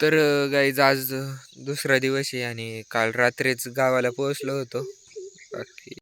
तर गाईज आज दुसरा दिवस आहे आणि काल रात्रीच गावाला पोहोचलो होतो. बाकी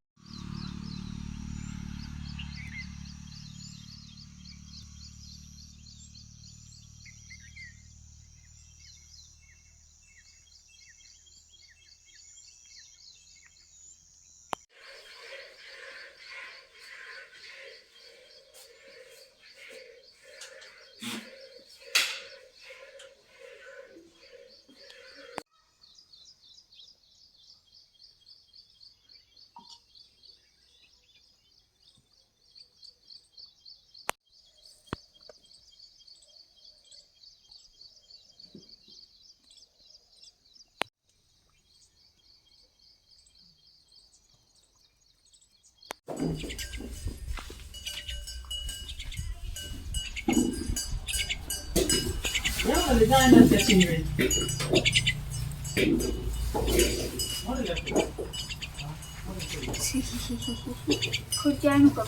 खुर्ची आणू का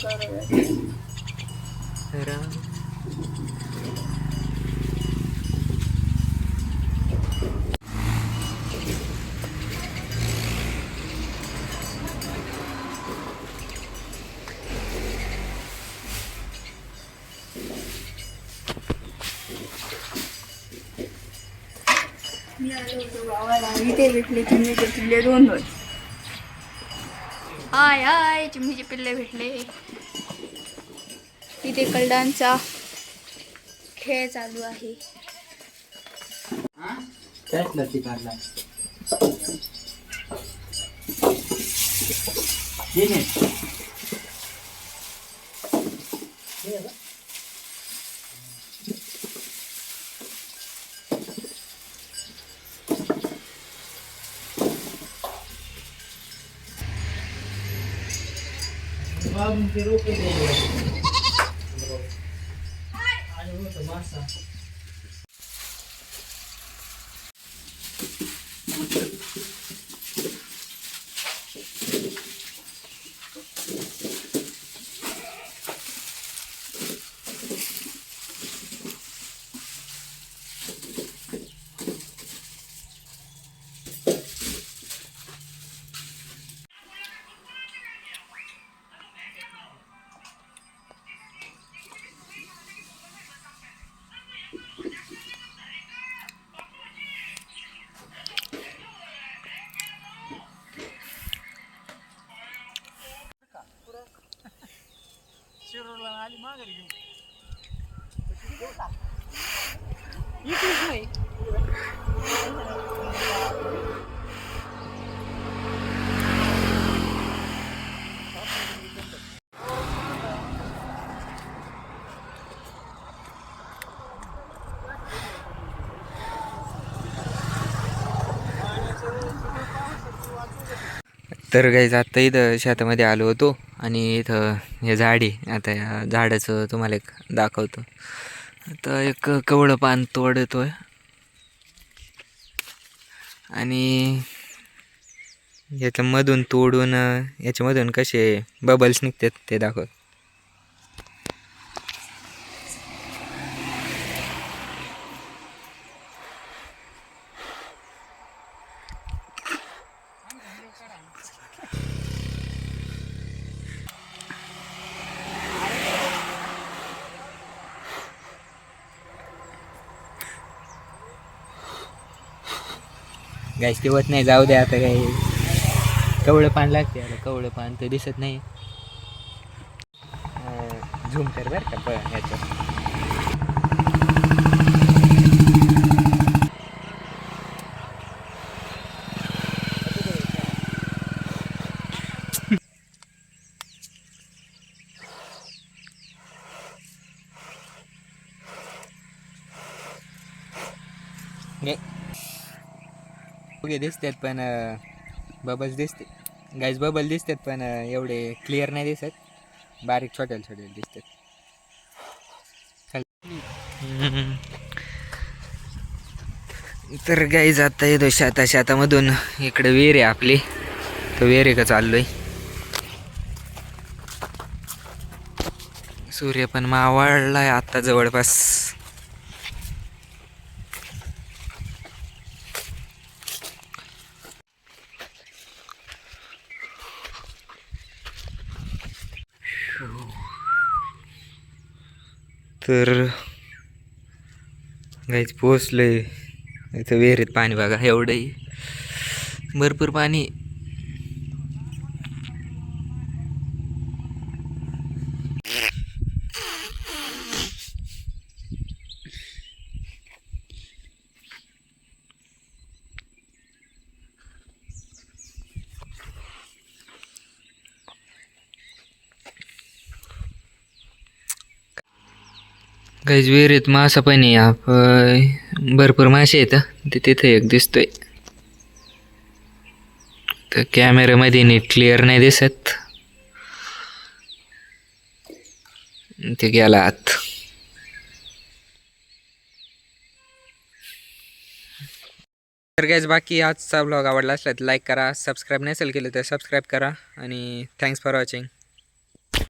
मी आलो होतो गावाला. इथे भेटले चिमणीचे पिल्ले दोन. हाय हाय, चिमणीचे पिल्ले भेटले. इथे कलडांचा खेळ चालू आहे. तर गाईज आता इथं शेतामध्ये आलो होतो आणि इथं हे झाड आहे. आता या झाडाचं तुम्हाला एक दाखवतो. आता एक कवळं पान तोडतोय आणि याच्यामधून तोडून याच्यामधून कसे बबल्स निघतात ते दाखवतो. गाईस ठेवत नाही, जाऊ द्या. आता काही कवळं पान लागते. आता कवळं पान तर दिसत नाही. झूम कर बरं का ह्याचं. ओके दिसतात पण बबल्स दिसते. गाईज बबल दिसतात पण एवढे क्लिअर नाही दिसत. बारीक छोटे छोटे दिसतात. तर गाईज आता येतो शेतामधून. इकडे विहीर आहे आपली, तर विहीर का चाललोय. सूर्य पण मावळलाय आता जवळपास. तर गाईच पोचलंय. इथं विहिरीत पाणी बघा एवढंही भरपूर पाणी. गाईज विहिरीत मासा पण आहे. भरपूर मासे आहेत. ते तिथे एक दिसतोय. तर कॅमेऱ्यामध्ये नीट क्लिअर नाही दिसत. ते गेला आत. तर गाईज बाकी आजचा ब्लॉग आवडला असला तर लाईक करा. सबस्क्राईब नसेल केलं तर सबस्क्राईब करा. आणि थँक्स फॉर वॉचिंग.